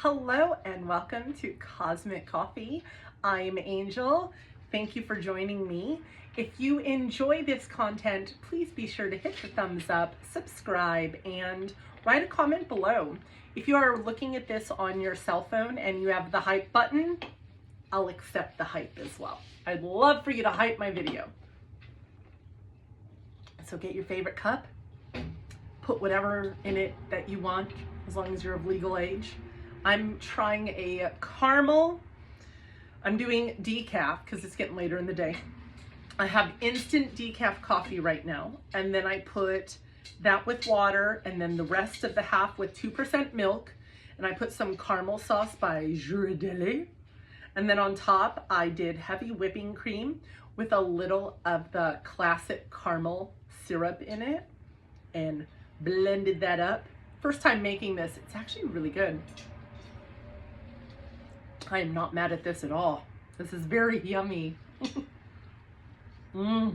Hello and welcome to Cosmic Coffee. I'm Angel. Thank you for joining me. If you enjoy this content, please be sure to hit the thumbs up, subscribe, and write a comment below. If you are looking at this on your cell phone and you have the hype button, I'll accept the hype as well. I'd love for you to hype my video. So get your favorite cup, put whatever in it that you want, as long as you're of legal age. I'm trying a caramel. I'm doing decaf because it's getting later in the day. I have instant decaf coffee right now, and then I put that with water, and then the rest of the half with 2% milk, and I put some caramel sauce by Ghirardelli, and then on top I did heavy whipping cream with a little of the classic caramel syrup in it, and blended that up. First time making this, it's actually really good. I am not mad at this at all. This is very yummy. I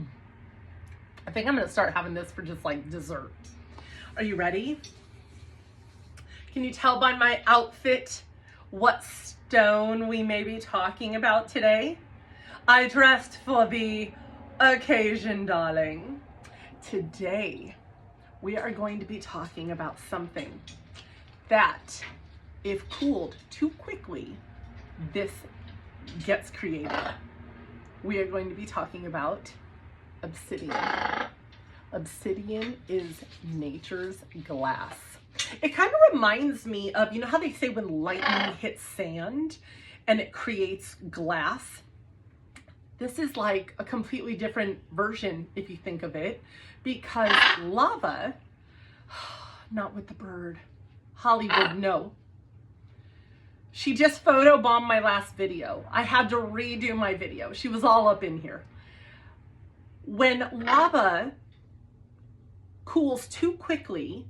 think I'm gonna start having this for just like dessert. Are you ready? Can you tell by my outfit what stone we may be talking about today? I dressed for the occasion, darling. Today, we are going to be talking about something that, if cooled too quickly, this gets created. We are going to be talking about obsidian. Obsidian is nature's glass. It kind of reminds me of, you know how they say when lightning hits sand and it creates glass? This is like a completely different version if you think of it, because lava, not with the bird, Hollywood, no. She just photobombed my last video. I had to redo my video. She was all up in here. When lava cools too quickly,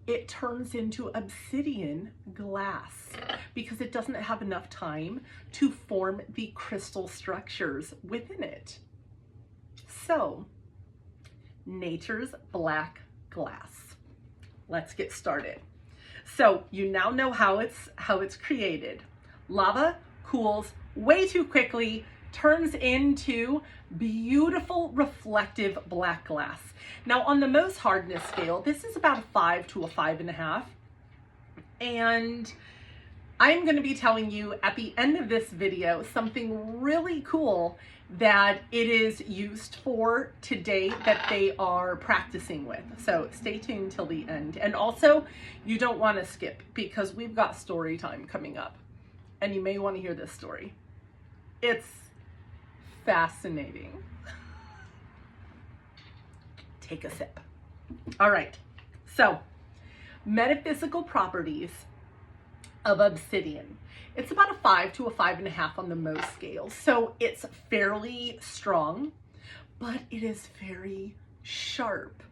it turns into obsidian glass because it doesn't have enough time to form the crystal structures within it. So, nature's black glass. Let's get started. So you now know how it's created. Lava cools way too quickly, turns into beautiful reflective black glass. Now on the Mohs hardness scale, this is about a 5 to a 5.5. And I'm going to be telling you at the end of this video something really cool that it is used for today that they are practicing with. So stay tuned till the end. And also, you don't want to skip because we've got story time coming up. And you may want to hear this story. It's fascinating. Take a sip. All right. So, metaphysical properties of obsidian. It's about a 5 to a 5.5 on the Mohs scale. So it's fairly strong, but it is very sharp.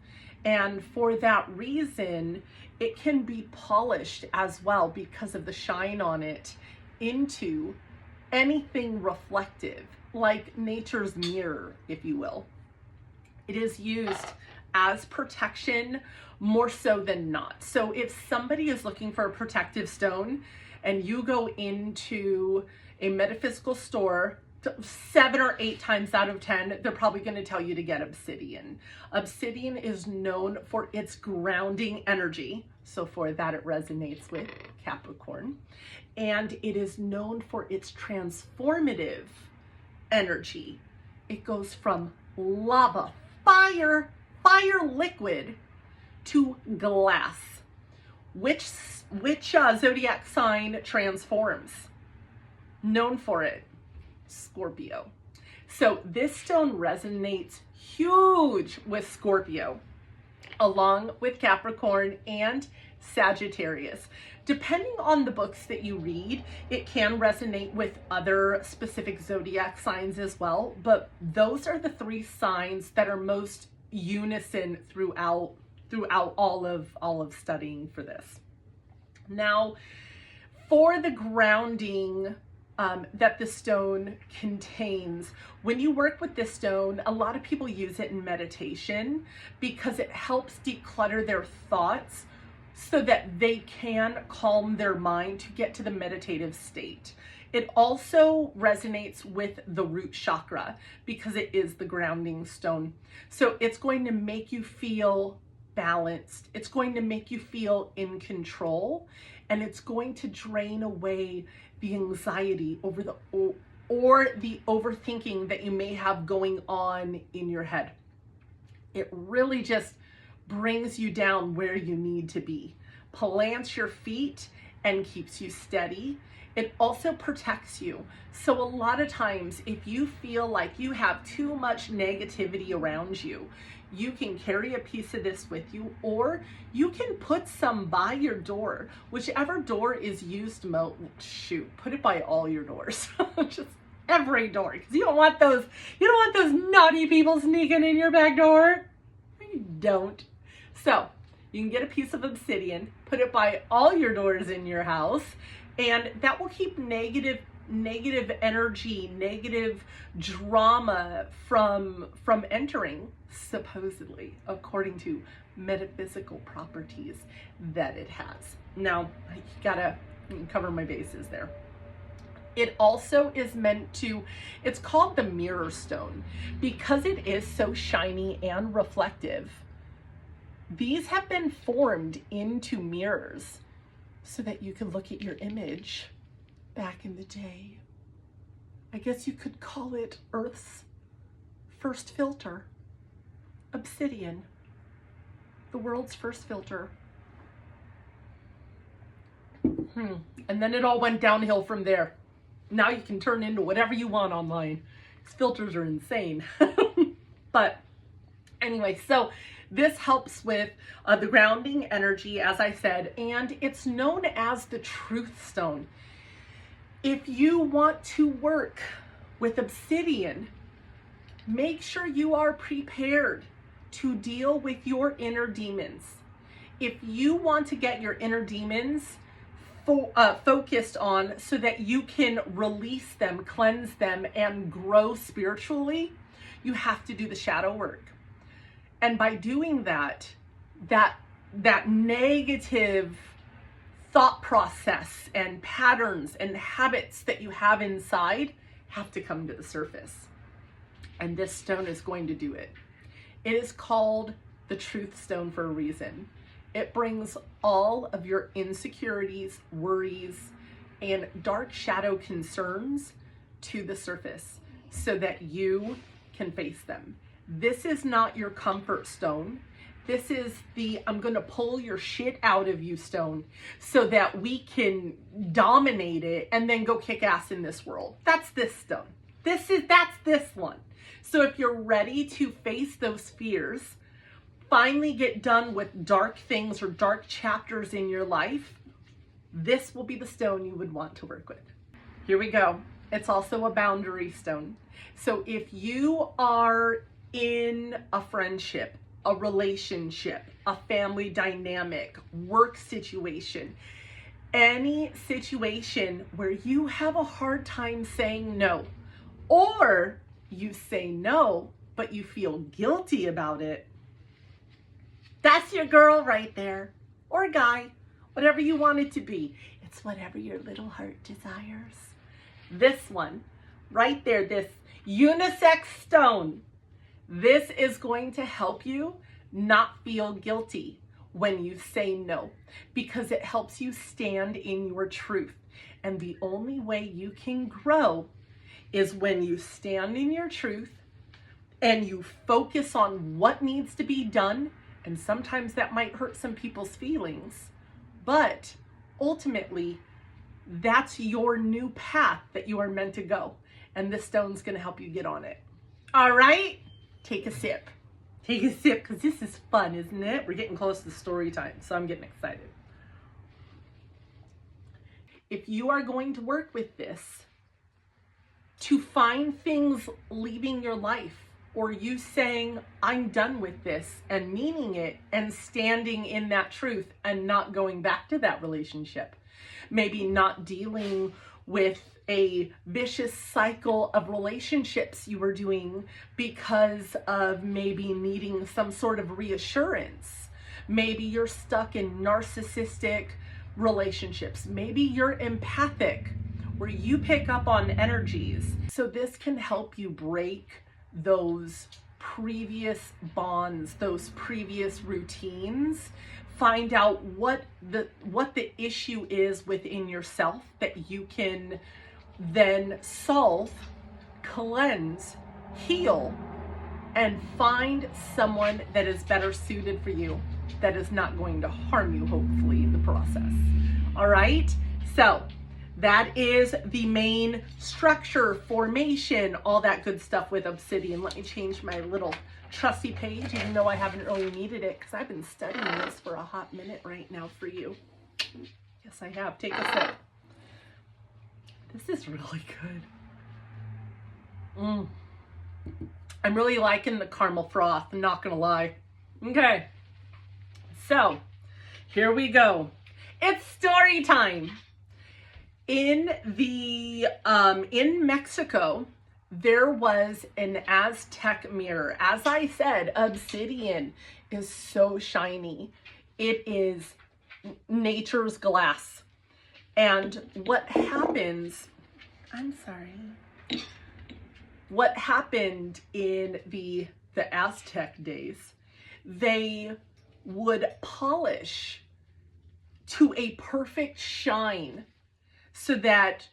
And for that reason, it can be polished as well because of the shine on it into anything reflective, like nature's mirror, if you will. It is used as protection more so than not. So if somebody is looking for a protective stone and you go into a metaphysical store, 7 or 8 times out of 10, they're probably going to tell you to get obsidian. Obsidian is known for its grounding energy. So for that, it resonates with Capricorn. And it is known for its transformative energy. It goes from lava, fire liquid to glass. Which zodiac sign transforms? Known for it, Scorpio. So this stone resonates huge with Scorpio, along with Capricorn and Sagittarius. Depending on the books that you read, it can resonate with other specific zodiac signs as well, but those are the 3 signs that are most unison throughout all of studying for this. Now, for the grounding that the stone contains, when you work with this stone, a lot of people use it in meditation because it helps declutter their thoughts so that they can calm their mind to get to the meditative state. It also resonates with the root chakra because it is the grounding stone. So it's going to make you feel balanced. It's going to make you feel in control, and it's going to drain away the anxiety over or the overthinking that you may have going on in your head. It really just brings you down where you need to be, plants your feet, and keeps you steady. It also protects you. So a lot of times, if you feel like you have too much negativity around you, you can carry a piece of this with you, or you can put some by your door. Whichever door is used most, put it by all your doors. Just every door, because you don't want those naughty people sneaking in your back door. You don't. So you can get a piece of obsidian, put it by all your doors in your house, and that will keep negative energy, negative drama from entering, supposedly, according to metaphysical properties that it has. Now, I gotta cover my bases there. It also is meant to, it's called the mirror stone because it is so shiny and reflective. These have been formed into mirrors so that you can look at your image back in the day. I guess you could call it Earth's first filter. Obsidian, the world's first filter. And then it all went downhill from there. Now you can turn into whatever you want online. These filters are insane. But anyway, so this helps with the grounding energy, as I said, and it's known as the truth stone. If you want to work with obsidian, make sure you are prepared to deal with your inner demons. If you want to get your inner demons focused on so that you can release them, cleanse them, and grow spiritually, you have to do the shadow work. And by doing that negative thought process and patterns and habits that you have inside have to come to the surface. And this stone is going to do it. It is called the truth stone for a reason. It brings all of your insecurities, worries, and dark shadow concerns to the surface so that you can face them. This is not your comfort stone. This is the I'm going to pull your shit out of you stone so that we can dominate it and then go kick ass in this world. That's this stone. That's this one. So if you're ready to face those fears, finally get done with dark things or dark chapters in your life, this will be the stone you would want to work with. Here we go. It's also a boundary stone. So if you are in a friendship, a relationship, a family dynamic, work situation, any situation where you have a hard time saying no, or you say no, but you feel guilty about it, that's your girl right there, or guy, whatever you want it to be. It's whatever your little heart desires. This one right there, this unisex stone, this is going to help you not feel guilty when you say no, because it helps you stand in your truth. And the only way you can grow is when you stand in your truth and you focus on what needs to be done. And sometimes that might hurt some people's feelings, but ultimately that's your new path that you are meant to go. And this stone's going to help you get on it. All right, take a sip. Take a sip, because this is fun, isn't it? We're getting close to story time, so I'm getting excited. If you are going to work with this to find things leaving your life, or you saying, I'm done with this, and meaning it, and standing in that truth and not going back to that relationship, maybe not dealing with a vicious cycle of relationships you were doing because of maybe needing some sort of reassurance. Maybe you're stuck in narcissistic relationships. Maybe you're empathic, where you pick up on energies. So this can help you break those previous bonds, those previous routines, find out what the issue is within yourself that you can then solve, cleanse, heal, and find someone that is better suited for you, that is not going to harm you, hopefully, in the process. All right? So that is the main structure, formation, all that good stuff with Obsidian. Let me change my little trusty page, even though I haven't really needed it, because I've been studying this for a hot minute right now for you. Yes, I have. Take a sip. This is really good. I'm really liking the caramel froth, I'm not gonna lie. Okay, so here we go. It's story time. In Mexico, there was an Aztec mirror. As I said, obsidian is so shiny. It is nature's glass. And what happens, what happened in the Aztec days, they would polish to a perfect shine so that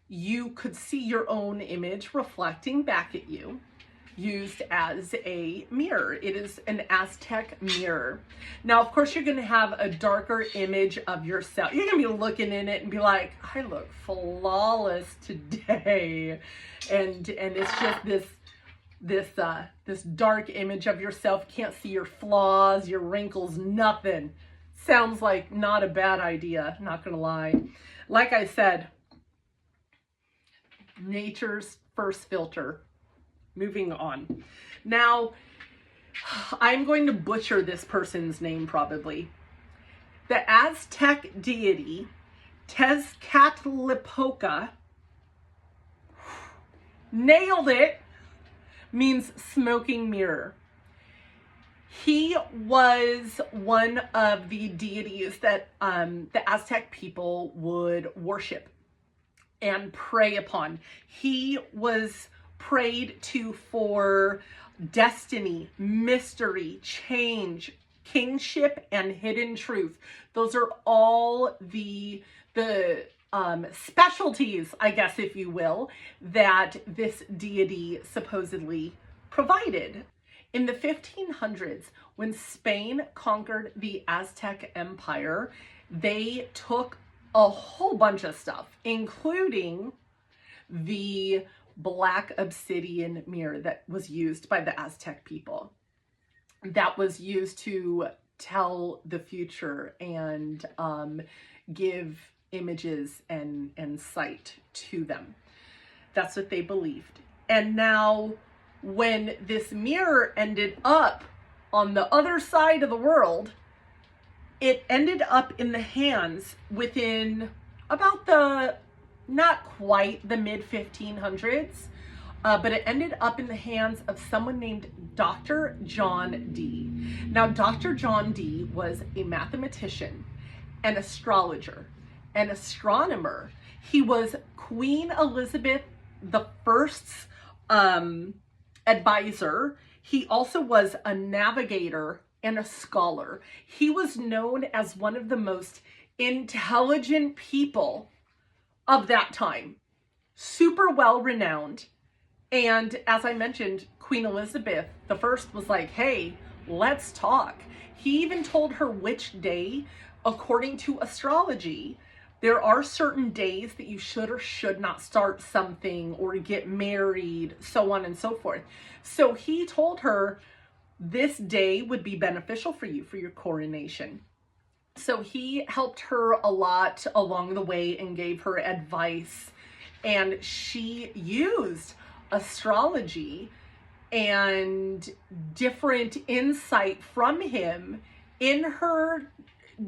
you could see your own image reflecting back at you, used as a mirror. It is an Aztec mirror. Now, of course, you're going to have a darker image of yourself. You're going to be looking in it and be like, I look flawless today. And it's just this dark image of yourself. You can't see your flaws, your wrinkles, nothing. Sounds like not a bad idea, not going to lie. Like I said, nature's first filter. Moving on. Now, I'm going to butcher this person's name probably. The Aztec deity Tezcatlipoca, nailed it, means smoking mirror. He was one of the deities that the Aztec people would worship and pray upon. He was prayed to for destiny, mystery, change, kingship, and hidden truth. Those are all the specialties, I guess, if you will, that this deity supposedly provided. In the 1500s, when Spain conquered the Aztec Empire, they took a whole bunch of stuff, including the black obsidian mirror that was used by the Aztec people. That was used to tell the future and give images and sight to them. That's what they believed. And now, when this mirror ended up on the other side of the world, it ended up in the hands within about not quite the mid 1500s, but it ended up in the hands of someone named Dr. John Dee. Now, Dr. John Dee was a mathematician, an astrologer, an astronomer. He was Queen Elizabeth I's advisor. He also was a navigator and a scholar. He was known as one of the most intelligent people of that time. Super well renowned. And as I mentioned, Queen Elizabeth I was like, hey, let's talk. He even told her which day, according to astrology, there are certain days that you should or should not start something or get married, so on and so forth. So he told her this day would be beneficial for you, for your coronation. So he helped her a lot along the way and gave her advice. And she used astrology and different insight from him in her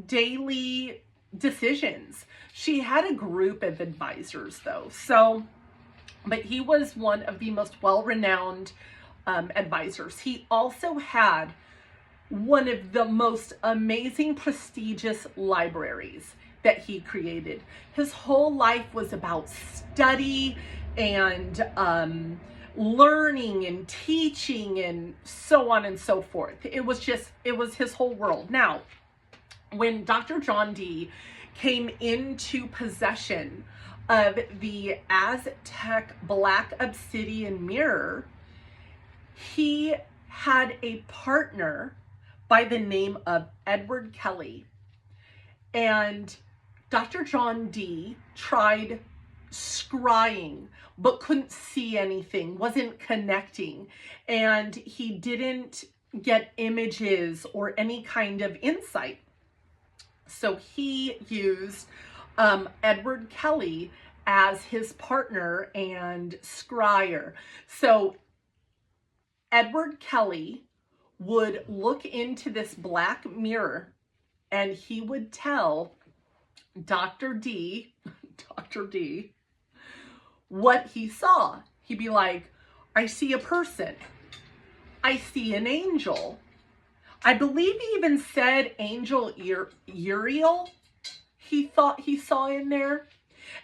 daily decisions. She had a group of advisors though. But he was one of the most well-renowned advisors. He also had one of the most amazing, prestigious libraries that he created. His whole life was about study and learning and teaching and so on and so forth. It was his whole world. Now, when Dr. John Dee came into possession of the Aztec Black Obsidian Mirror, he had a partner by the name of Edward Kelly. And Dr. John Dee tried scrying, but couldn't see anything, wasn't connecting, and he didn't get images or any kind of insight. So he used Edward Kelly as his partner and scryer. So Edward Kelly would look into this black mirror and he would tell Dr. Dee what he saw. He'd be like, I see a person. I see an angel. I believe he even said Angel Uriel, he thought he saw in there.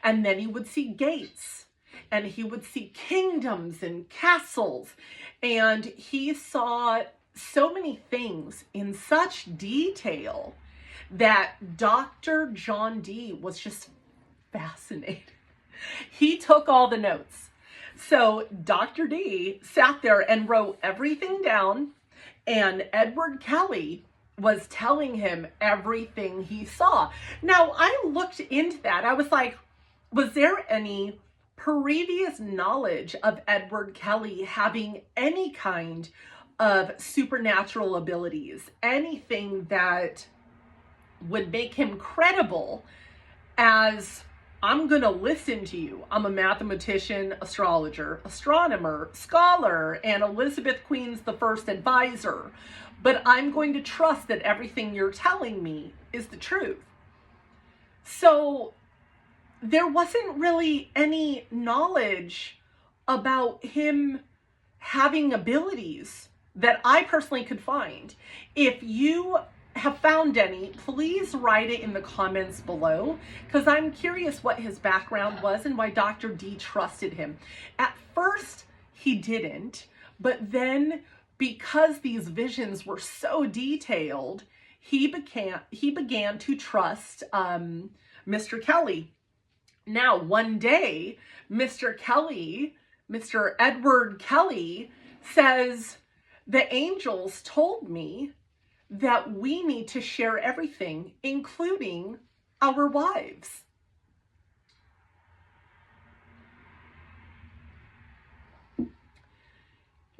And then he would see gates, and he would see kingdoms and castles, and he saw so many things in such detail that Dr. John Dee was just fascinated. He took all the notes. So Dr. Dee sat there and wrote everything down, and Edward Kelly was telling him everything he saw. Now, I looked into that. I was like, was there any previous knowledge of Edward Kelly having any kind of supernatural abilities, anything that would make him credible as, I'm going to listen to you. I'm a mathematician, astrologer, astronomer, scholar, and Elizabeth Queen's the first advisor. But I'm going to trust that everything you're telling me is the truth. So there wasn't really any knowledge about him having abilities that I personally could find. If you have found any, please write it in the comments below, because I'm curious what his background was and why Dr. Dee trusted him. At first, he didn't, but then because these visions were so detailed, he began to trust Mr. Kelly. Now, one day, Mr. Edward Kelly says, the angels told me that we need to share everything, including our wives.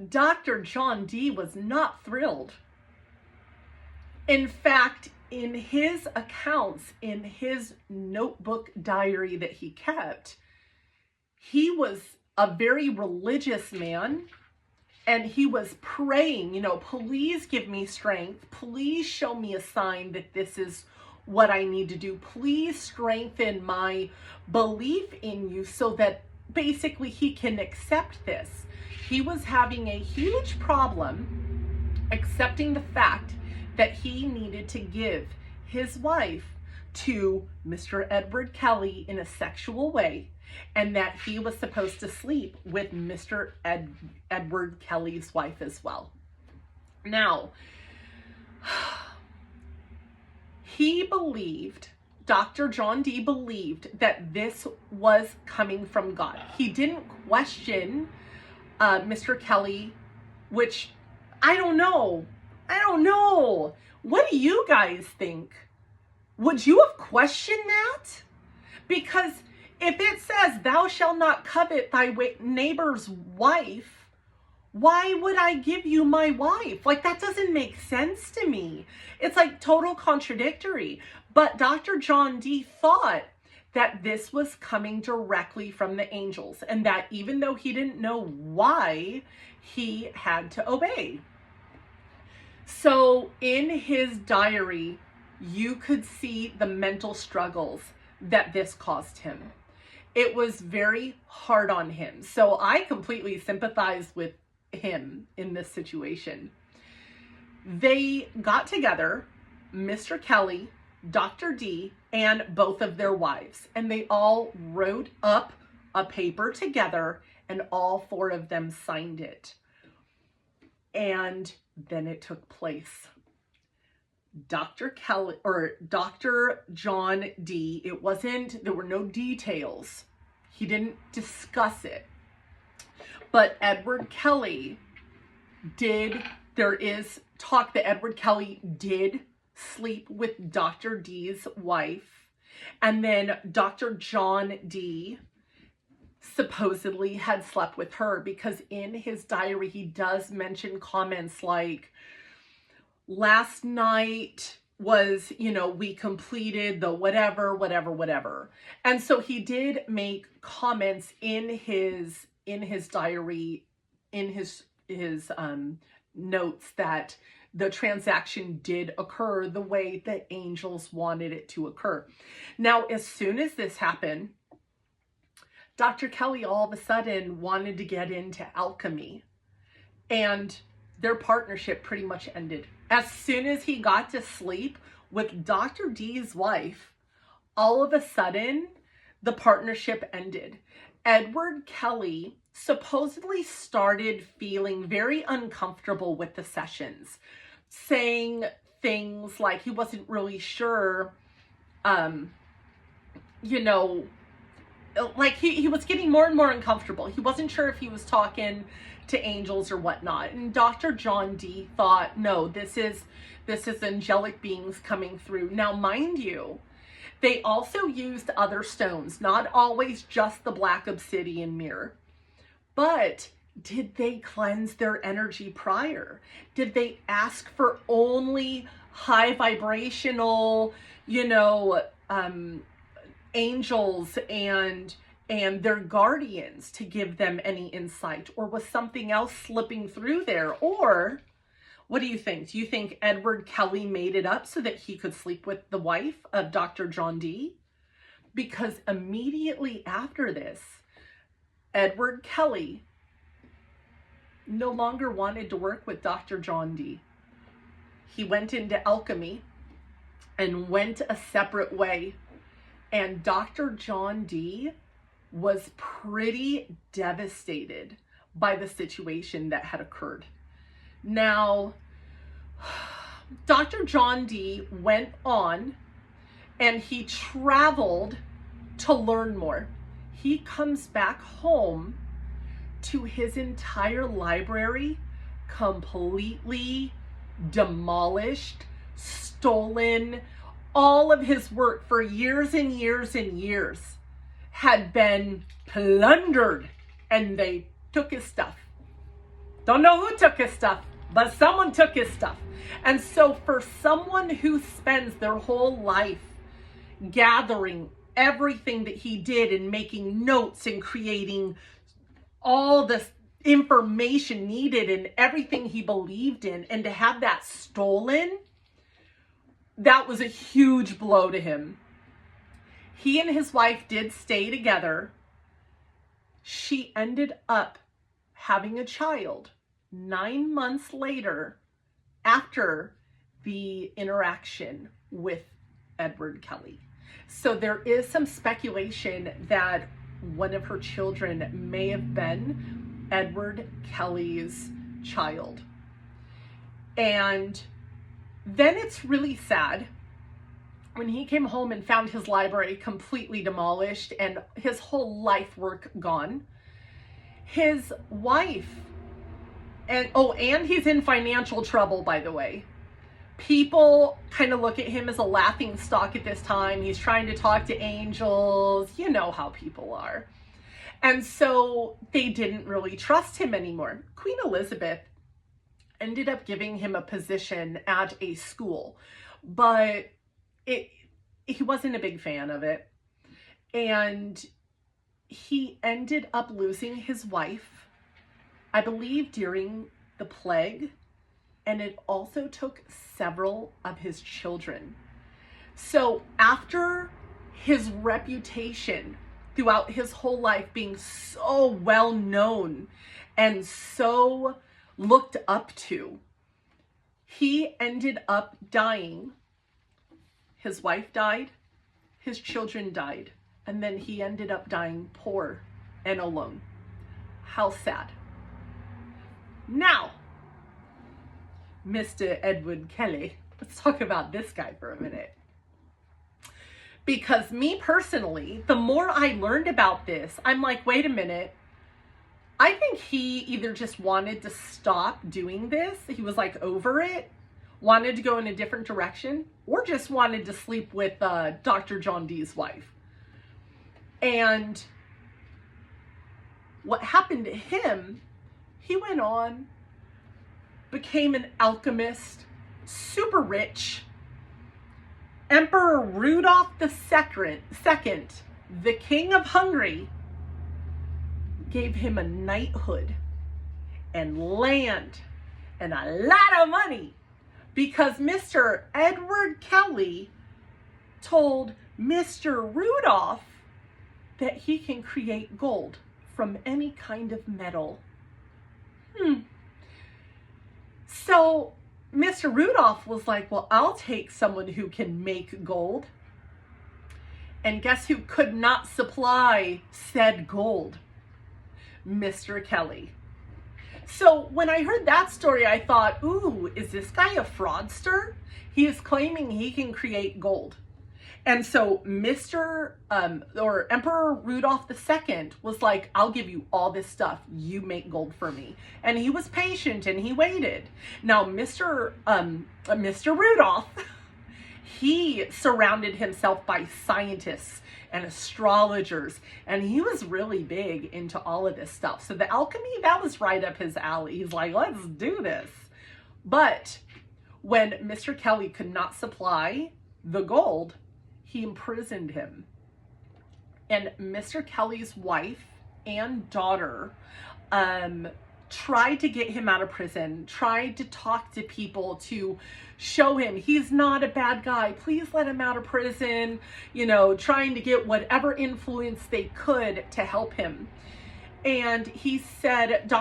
Dr. John Dee was not thrilled. In fact, in his accounts, in his notebook diary that he kept, he was a very religious man, and he was praying, please give me strength. Please show me a sign that this is what I need to do. Please strengthen my belief in you so that basically he can accept this. He was having a huge problem accepting the fact that he needed to give his wife to Mr. Edward Kelly in a sexual way, and that he was supposed to sleep with Mr. Edward Kelly's wife as well. Now, Dr. John Dee believed that this was coming from God. He didn't question Mr. Kelly, which I don't know. What do you guys think? Would you have questioned that? Because if it says, thou shalt not covet thy neighbor's wife, why would I give you my wife? Like, that doesn't make sense to me. It's like total contradictory. But Dr. John Dee thought that this was coming directly from the angels, and that even though he didn't know why, he had to obey. So in his diary, you could see the mental struggles that this caused him. It was very hard on him. So I completely sympathize with him in this situation. they got together, Mr. Kelly, Dr. D, and both of their wives, and they all wrote up a paper together, and all four of them signed it. And then it took place. Dr. Kelly, or Dr. John D, there were no details. He didn't discuss it. But Edward Kelly there is talk that Edward Kelly did sleep with Dr. D's wife. And then Dr. John D supposedly had slept with her, because in his diary, he does mention comments like, last night was, we completed the whatever. And so he did make comments in his diary, in his notes, that the transaction did occur the way the angels wanted it to occur. Now, as soon as this happened, Dr. Kelly all of a sudden wanted to get into alchemy, and their partnership pretty much ended. As soon as he got to sleep with Dr. D's wife, all of a sudden, the partnership ended. Edward Kelly supposedly started feeling very uncomfortable with the sessions, saying things like he wasn't really sure, like he was getting more and more uncomfortable. He wasn't sure if he was talking to angels or whatnot. And Dr. John D thought, no, this is angelic beings coming through. Now, mind you, they also used other stones, not always just the black obsidian mirror. But did they cleanse their energy prior? Did they ask for only high vibrational, angels and their guardians to give them any insight? Or was something else slipping through there? Or what do you think? Do you think Edward Kelly made it up so that he could sleep with the wife of Dr. John D? Because immediately after this, Edward Kelly no longer wanted to work with Dr. John D. He went into alchemy and went a separate way. And Dr. John D was pretty devastated by the situation that had occurred. Now, Dr. John D went on and he traveled to learn more. He comes back home to his entire library completely demolished, stolen. All of his work for years and years and years had been plundered, and they took his stuff. Don't know who took his stuff, but someone took his stuff. And so for someone who spends their whole life gathering everything that he did and making notes and creating all this information needed and everything he believed in, and to have that stolen, that was a huge blow to him. He and his wife did stay together. She ended up having a child 9 months later after the interaction with Edward Kelly. So there is some speculation that one of her children may have been Edward Kelly's child. And then it's really sad when he came home and found his library completely demolished and his whole life work gone. His wife, and he's in financial trouble, by the way. People kind of look at him as a laughing stock at this time. He's trying to talk to angels. You know how people are. And so they didn't really trust him anymore. Queen Elizabeth ended up giving him a position at a school, but he wasn't a big fan of it. And he ended up losing his wife, I believe, during the plague. And it also took several of his children. So after his reputation throughout his whole life being so well known and so looked up to, He ended up dying. His wife died, his children died, and then he ended up dying poor and alone. How sad. Now, Mr. Edward Kelly, let's talk about this guy for a minute. Because me personally, the more I learned about this, I'm like, wait a minute. I think he either just wanted to stop doing this, he was like over it, wanted to go in a different direction, or just wanted to sleep with Dr. John Dee's wife. And what happened to him, he went on, became an alchemist, super rich. Emperor Rudolph II, the King of Hungary, gave him a knighthood and land and a lot of money because Mr. Edward Kelly told Mr. Rudolph that he can create gold from any kind of metal. So Mr. Rudolph was like, well, I'll take someone who can make gold. And guess who could not supply said gold? Mr. Kelly. So when I heard that story, I thought, ooh, is this guy a fraudster? He is claiming he can create gold. And so Emperor Rudolph II was like, I'll give you all this stuff. You make gold for me. And he was patient and he waited. Now, Mr. Rudolph, he surrounded himself by scientists and astrologers, and he was really big into all of this stuff. So the alchemy, that was right up his alley. He's like, let's do this. But when Mr. Kelly could not supply the gold, he imprisoned him. And Mr. Kelly's wife and daughter tried to get him out of prison, tried to talk to people to show him he's not a bad guy. Please let him out of prison, trying to get whatever influence they could to help him. And he said,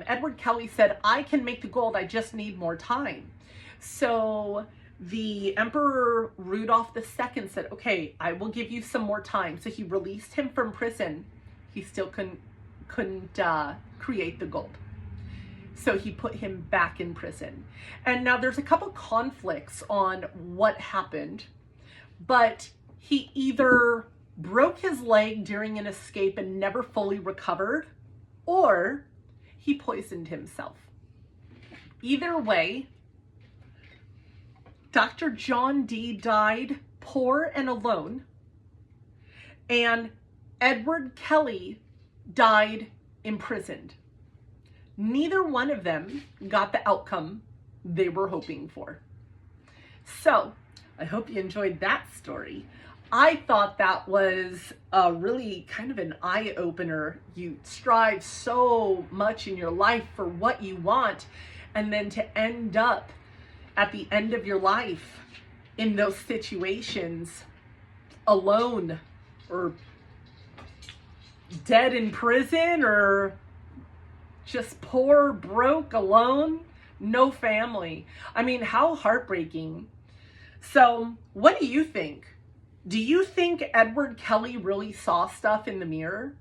Edward Kelly said, I can make the gold, I just need more time. So the Emperor Rudolph II said, okay, I will give you some more time. So he released him from prison. He still couldn't create the gold. So he put him back in prison. And now there's a couple conflicts on what happened, but he either broke his leg during an escape and never fully recovered, or he poisoned himself. Either way, Dr. John Dee died poor and alone, and Edward Kelly died imprisoned. Neither one of them got the outcome they were hoping for. So, I hope you enjoyed that story. I thought that was a really kind of an eye-opener. You strive so much in your life for what you want, and then to end up at the end of your life in those situations alone, or dead in prison, or just poor, broke, alone, no family. I mean, how heartbreaking. So what do you think? Do you think Edward Kelly really saw stuff in the mirror?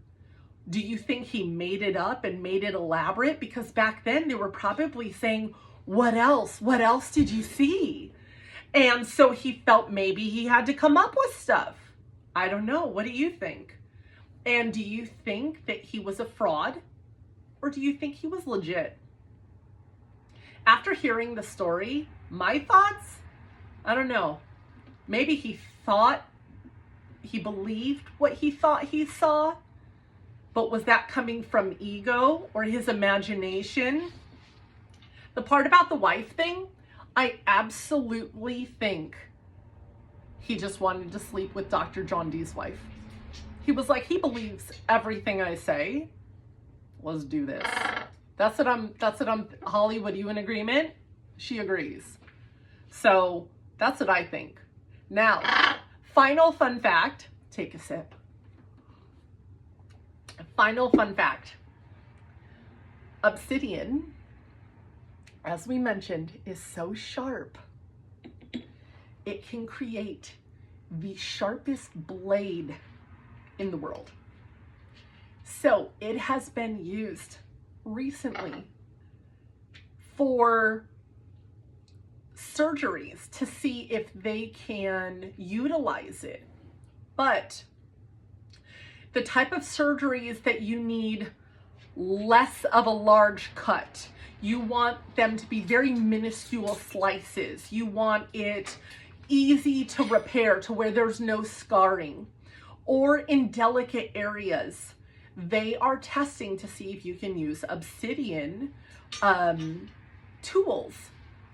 Do you think he made it up and made it elaborate? Because back then they were probably saying, what else? What else did you see? And so he felt maybe he had to come up with stuff. I don't know. What do you think? And do you think that he was a fraud? Or do you think he was legit? After hearing the story, my thoughts, I don't know. Maybe he believed what he thought he saw, but was that coming from ego or his imagination? The part about the wife thing, I absolutely think he just wanted to sleep with Dr. John Dee's wife. He was like, he believes everything I say. Let's do this. That's what I'm, Hollywood, you in agreement? She agrees. So that's what I think. Now, final fun fact, take a sip. Final fun fact. Obsidian as we mentioned, is so sharp, it can create the sharpest blade in the world. So it has been used recently for surgeries to see if they can utilize it. But the type of surgeries that you need less of a large cut, you want them to be very minuscule slices. You want it easy to repair to where there's no scarring, or in delicate areas. They are testing to see if you can use obsidian tools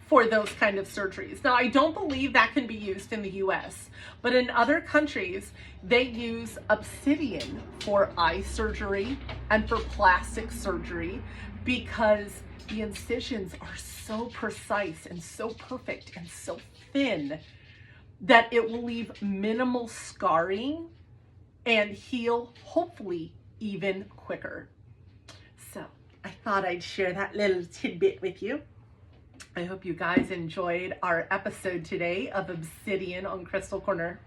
for those kind of surgeries. Now, I don't believe that can be used in the US, but in other countries, they use obsidian for eye surgery and for plastic surgery because the incisions are so precise and so perfect and so thin that it will leave minimal scarring and heal, hopefully, even quicker. So I thought I'd share that little tidbit with you. I hope you guys enjoyed our episode today of Obsidian on Crystal Corner.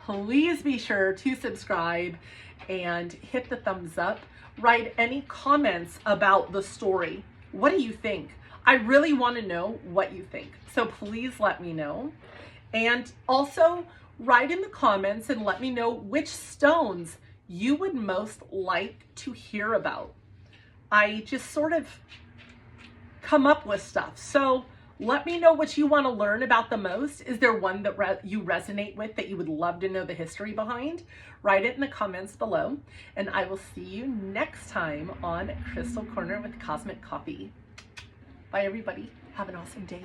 Please be sure to subscribe and hit the thumbs up. Write any comments about the story. What do you think? I really want to know what you think. So please let me know. And also write in the comments and let me know which stones you would most like to hear about. I just sort of come up with stuff. So let me know what you want to learn about the most. Is there one that you resonate with that you would love to know the history behind? Write it in the comments below, and I will see you next time on Crystal Corner with Cosmic Coffee. Bye everybody. Have an awesome day.